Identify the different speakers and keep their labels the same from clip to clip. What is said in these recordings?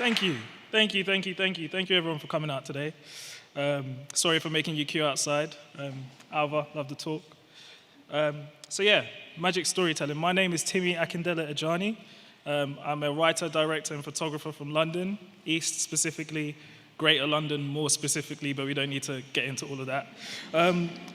Speaker 1: Thank you. Thank you, thank you, thank you. Thank you, everyone, for coming out today. Sorry for making you queue outside. Alva, love the talk. Magic storytelling. My name is Timi Akindele-Ajani. I'm a writer, director, and photographer from London, East specifically, Greater London more specifically, but we don't need to get into all of that.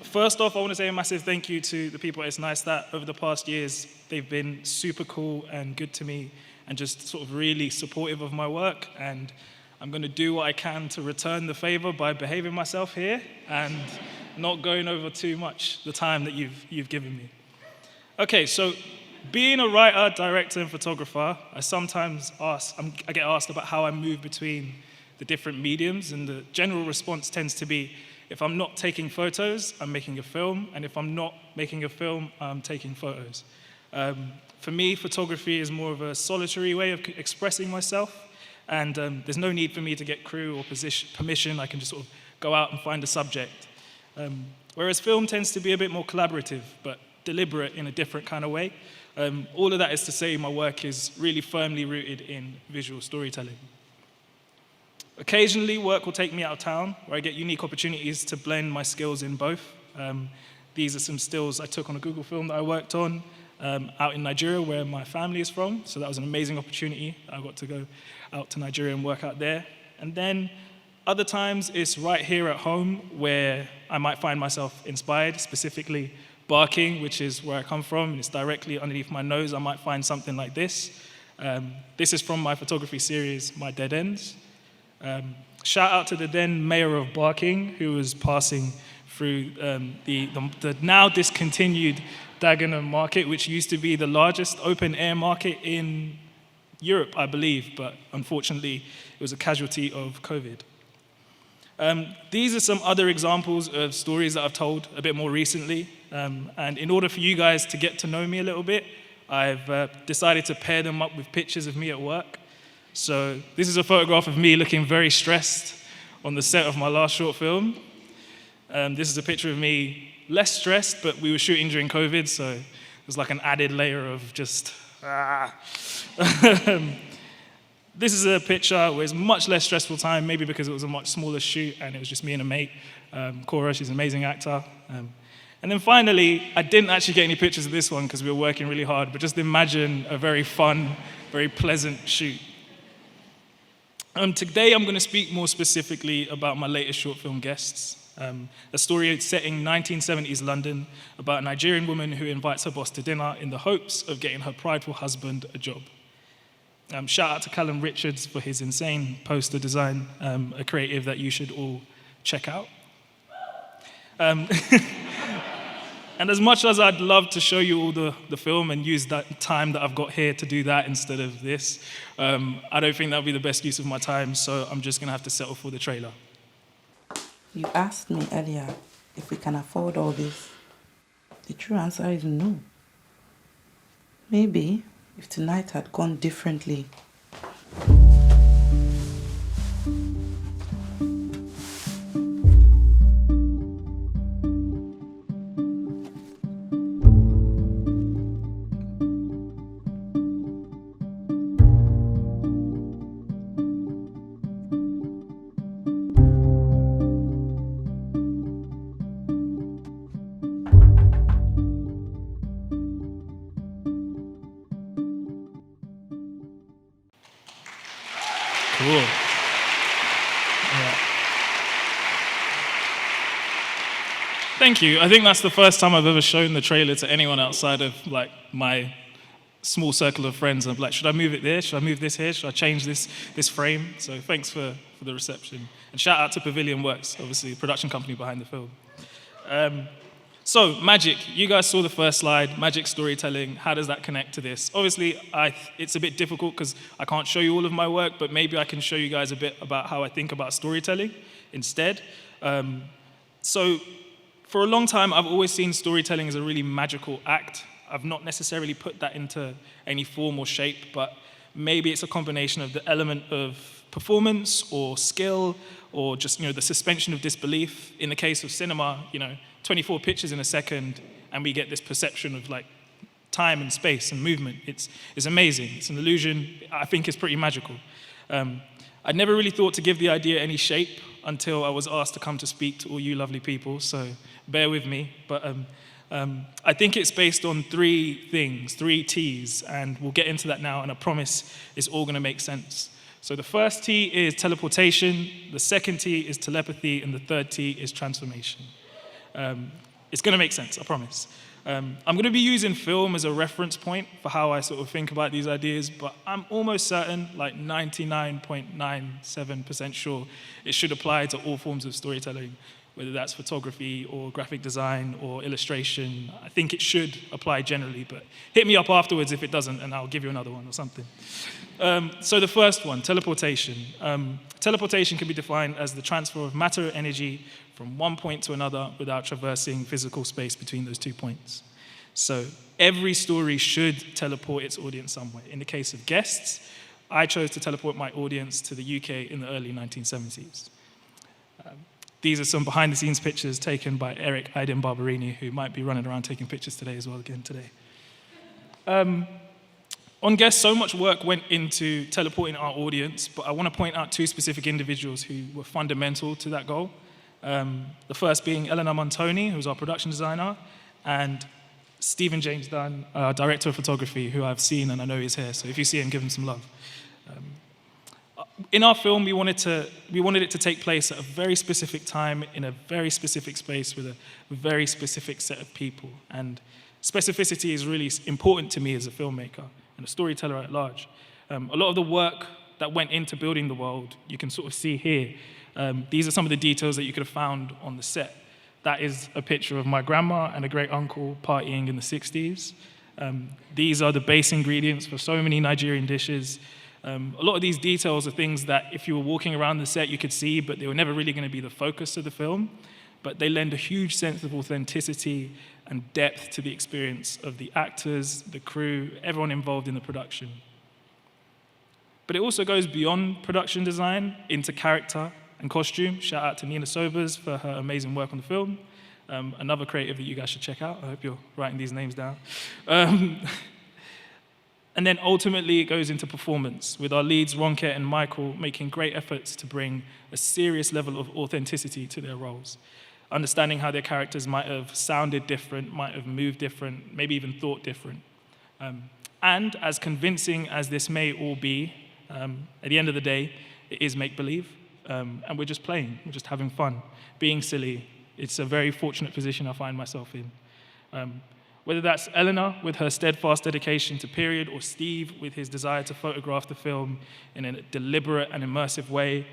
Speaker 1: First off, I want to say a massive thank you to the people at It's Nice That over the past years, they've been super cool and good to me and just sort of really supportive of my work. And I'm going to do what I can to return the favor by behaving myself here and not going over too much the time that you've given me. Okay, so being a writer, director, and photographer, I get asked about how I move between the different mediums, and the general response tends to be, if I'm not taking photos, I'm making a film, and if I'm not making a film, I'm taking photos. For me, photography is more of a solitary way of expressing myself, and there's no need for me to get crew or permission. I can just sort of go out and find a subject. Whereas film tends to be a bit more collaborative, but deliberate in a different kind of way. All of that is to say my work is really firmly rooted in visual storytelling. Occasionally, work will take me out of town, where I get unique opportunities to blend my skills in both. These are some stills I took on a Google film that I worked on out in Nigeria, where my family is from. So that was an amazing opportunity. I got to go out to Nigeria and work out there. And then other times, it's right here at home, where I might find myself inspired, specifically barking, which is where I come from, and it's directly underneath my nose. I might find something like this. This is from my photography series, My Dead Ends. Shout out to the then mayor of Barking, who was passing through the now discontinued Dagenham market, which used to be the largest open-air market in Europe, I believe, but unfortunately it was a casualty of COVID. These are some other examples of stories that I've told a bit more recently, and in order for you guys to get to know me a little bit, I've decided to pair them up with pictures of me at work. So this is a photograph of me looking very stressed on the set of my last short film. This is a picture of me less stressed, but we were shooting during COVID, so it was like an added layer of just, This is a picture where it's much less stressful time, maybe because it was a much smaller shoot and it was just me and a mate, Cora, she's an amazing actor. And then finally, I didn't actually get any pictures of this one because we were working really hard, but just imagine a very fun, very pleasant shoot. Today, I'm going to speak more specifically about my latest short film, Guests, a story set in 1970s London about a Nigerian woman who invites her boss to dinner in the hopes of getting her prideful husband a job. Shout out to Callum Richards for his insane poster design, a creative that you should all check out. And as much as I'd love to show you all the film and use that time that I've got here to do that instead of this, I don't think that would be the best use of my time, so I'm just going to have to settle for the trailer.
Speaker 2: You asked me earlier if we can afford all this. The true answer is no. Maybe if tonight had gone differently.
Speaker 1: Cool. Yeah. Thank you. I think that's the first time I've ever shown the trailer to anyone outside of like my small circle of friends. I'm like, should I move it there? Should I move this here? Should I change this frame? So thanks for the reception. And shout out to Pavilion Works, obviously the production company behind the film. So, magic. You guys saw the first slide, magic storytelling. How does that connect to this? Obviously, it's a bit difficult because I can't show you all of my work, but maybe I can show you guys a bit about how I think about storytelling instead. So, for a long time, I've always seen storytelling as a really magical act. I've not necessarily put that into any form or shape, but maybe it's a combination of the element of performance or skill or just, the suspension of disbelief. In the case of cinema, 24 pictures in a second, and we get this perception of like time and space and movement. It's amazing. It's an illusion. I think it's pretty magical. I'd never really thought to give the idea any shape until I was asked to come to speak to all you lovely people, so bear with me. But I think it's based on 3 things, 3 T's, and we'll get into that now, and I promise it's all going to make sense. So the first T is teleportation, the second T is telepathy, and the third T is transformation. It's going to make sense, I promise. I'm going to be using film as a reference point for how I sort of think about these ideas, but I'm almost certain, like 99.97% sure, it should apply to all forms of storytelling, whether that's photography or graphic design or illustration. I think it should apply generally, but hit me up afterwards if it doesn't, and I'll give you another one or something. So the first one, teleportation. Teleportation can be defined as the transfer of matter or energy from one point to another without traversing physical space between those 2 points. So every story should teleport its audience somewhere. In the case of guests, I chose to teleport my audience to the UK in the early 1970s. These are some behind-the-scenes pictures taken by Eric Aiden Barberini, who might be running around taking pictures today as well again today. On guests, so much work went into teleporting our audience, but I want to point out 2 specific individuals who were fundamental to that goal. The first being Eleanor Montoni, who's our production designer, and Stephen James Dunn, our director of photography, who I've seen and I know is here, so if you see him, give him some love. In our film, we wanted it to take place at a very specific time, in a very specific space, with a very specific set of people. And specificity is really important to me as a filmmaker and a storyteller at large. A lot of the work that went into building the world, you can sort of see here. These are some of the details that you could have found on the set. That is a picture of my grandma and a great uncle partying in the 60s. These are the base ingredients for so many Nigerian dishes. A lot of these details are things that if you were walking around the set you could see, but they were never really going to be the focus of the film. But they lend a huge sense of authenticity and depth to the experience of the actors, the crew, everyone involved in the production. But it also goes beyond production design into character and costume. Shout out to Nina Sobers for her amazing work on the film. Another creative that you guys should check out. I hope you're writing these names down. And then ultimately it goes into performance, with our leads, Ronke and Michael, making great efforts to bring a serious level of authenticity to their roles, understanding how their characters might have sounded different, might have moved different, maybe even thought different. And as convincing as this may all be, at the end of the day, it is make-believe, and we're just playing, we're just having fun, being silly. It's a very fortunate position I find myself in. Whether that's Eleanor with her steadfast dedication to period, or Steve with his desire to photograph the film in a deliberate and immersive way,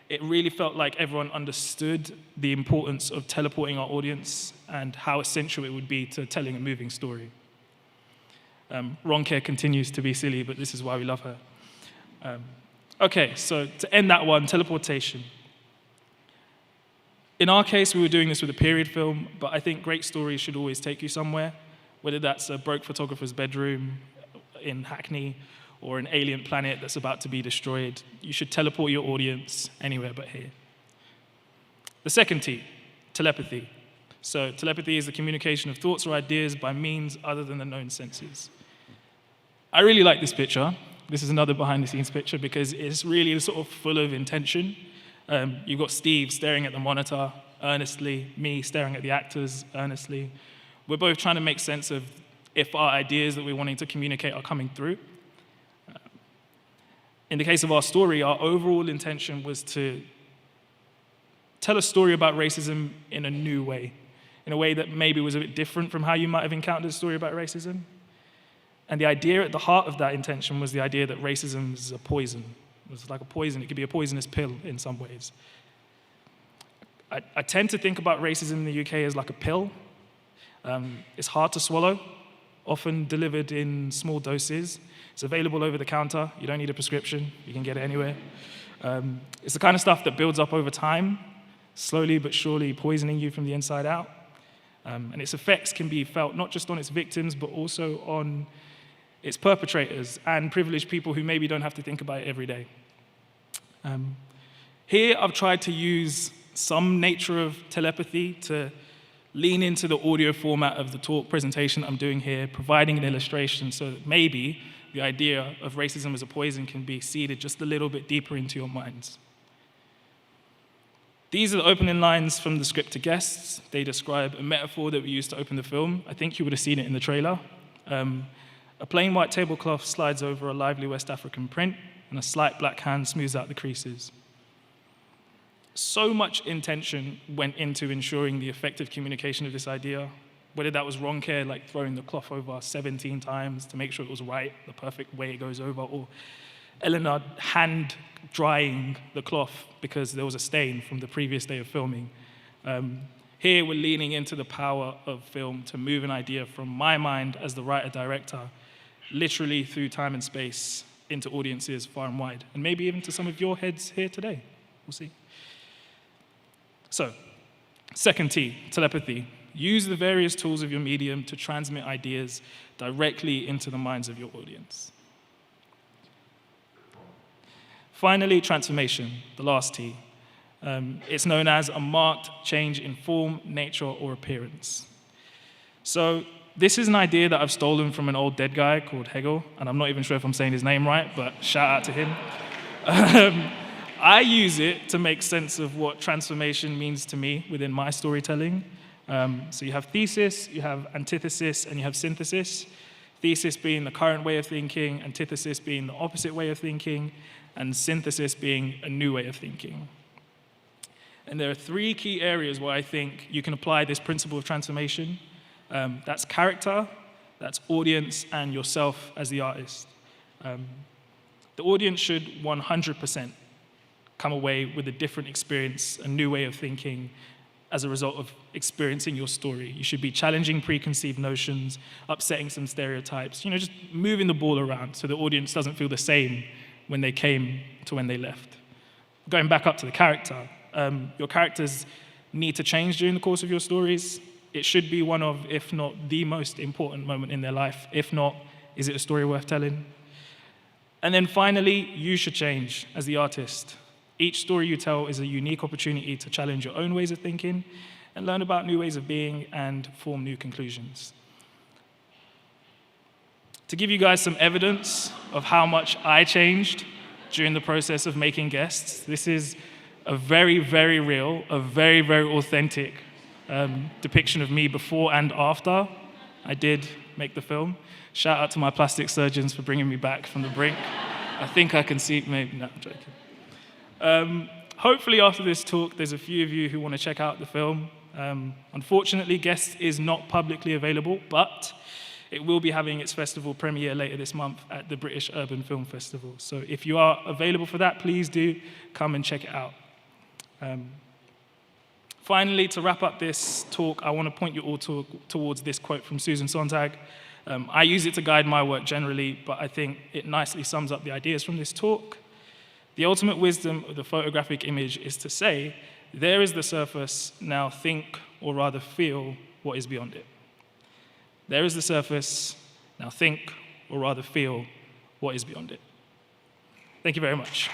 Speaker 1: it really felt like everyone understood the importance of teleporting our audience and how essential it would be to telling a moving story. Ronke continues to be silly, but this is why we love her. Okay, so to end that one, teleportation. In our case, we were doing this with a period film, but I think great stories should always take you somewhere, whether that's a broke photographer's bedroom in Hackney or an alien planet that's about to be destroyed. You should teleport your audience anywhere but here. The second T, telepathy. So telepathy is the communication of thoughts or ideas by means other than the known senses. I really like this picture. This is another behind-the-scenes picture because it's really sort of full of intention. You've got Steve staring at the monitor earnestly, me staring at the actors earnestly. We're both trying to make sense of if our ideas that we're wanting to communicate are coming through. In the case of our story, our overall intention was to tell a story about racism in a new way, in a way that maybe was a bit different from how you might have encountered a story about racism. And the idea at the heart of that intention was the idea that racism is a poison. It was like a poison. It could be a poisonous pill in some ways. I tend to think about racism in the UK as like a pill. It's hard to swallow, often delivered in small doses. It's available over the counter. You don't need a prescription. You can get it anywhere. It's the kind of stuff that builds up over time, slowly but surely poisoning you from the inside out. And its effects can be felt not just on its victims, but also on its perpetrators and privileged people who maybe don't have to think about it every day. Here, I've tried to use some nature of telepathy to lean into the audio format of the talk presentation I'm doing here, providing an illustration so that maybe the idea of racism as a poison can be seeded just a little bit deeper into your minds. These are the opening lines from the script to guests. They describe a metaphor that we used to open the film. I think you would have seen it in the trailer. A plain white tablecloth slides over a lively West African print, and a slight black hand smooths out the creases. So much intention went into ensuring the effective communication of this idea, whether that was wrong care, like throwing the cloth over 17 times to make sure it was right, the perfect way it goes over, or Eleanor hand drying the cloth because there was a stain from the previous day of filming. Here we're leaning into the power of film to move an idea from my mind as the writer-director, literally through time and space, into audiences far and wide, and maybe even to some of your heads here today. We'll see. So, second T, telepathy. Use the various tools of your medium to transmit ideas directly into the minds of your audience. Finally, transformation, the last T. It's known as a marked change in form, nature, or appearance. So this is an idea that I've stolen from an old dead guy called Hegel, and I'm not even sure if I'm saying his name right, but shout out to him. I use it to make sense of what transformation means to me within my storytelling. So you have thesis, you have antithesis, and you have synthesis. Thesis being the current way of thinking, antithesis being the opposite way of thinking, and synthesis being a new way of thinking. And there are three key areas where I think you can apply this principle of transformation. That's character, that's audience, and yourself as the artist. The audience should 100% come away with a different experience, a new way of thinking as a result of experiencing your story. You should be challenging preconceived notions, upsetting some stereotypes, just moving the ball around so the audience doesn't feel the same when they came to when they left. Going back up to the character, your characters need to change during the course of your stories. It should be one of, if not the most important moment in their life. If not, is it a story worth telling? And then finally, you should change as the artist. Each story you tell is a unique opportunity to challenge your own ways of thinking and learn about new ways of being and form new conclusions. To give you guys some evidence of how much I changed during the process of making guests, this is a very, very real, a very, very authentic depiction of me before and after I did make the film. Shout out to my plastic surgeons for bringing me back from the brink. I think I can see, maybe, no, I'm joking. Hopefully after this talk, there's a few of you who want to check out the film. Unfortunately, Guests is not publicly available, but it will be having its festival premiere later this month at the British Urban Film Festival. So if you are available for that, please do come and check it out. Finally, to wrap up this talk, I want to point you all towards this quote from Susan Sontag. I use it to guide my work generally, but I think it nicely sums up the ideas from this talk. The ultimate wisdom of the photographic image is to say, there is the surface, now think, or rather feel, what is beyond it. There is the surface, now think, or rather feel, what is beyond it. Thank you very much.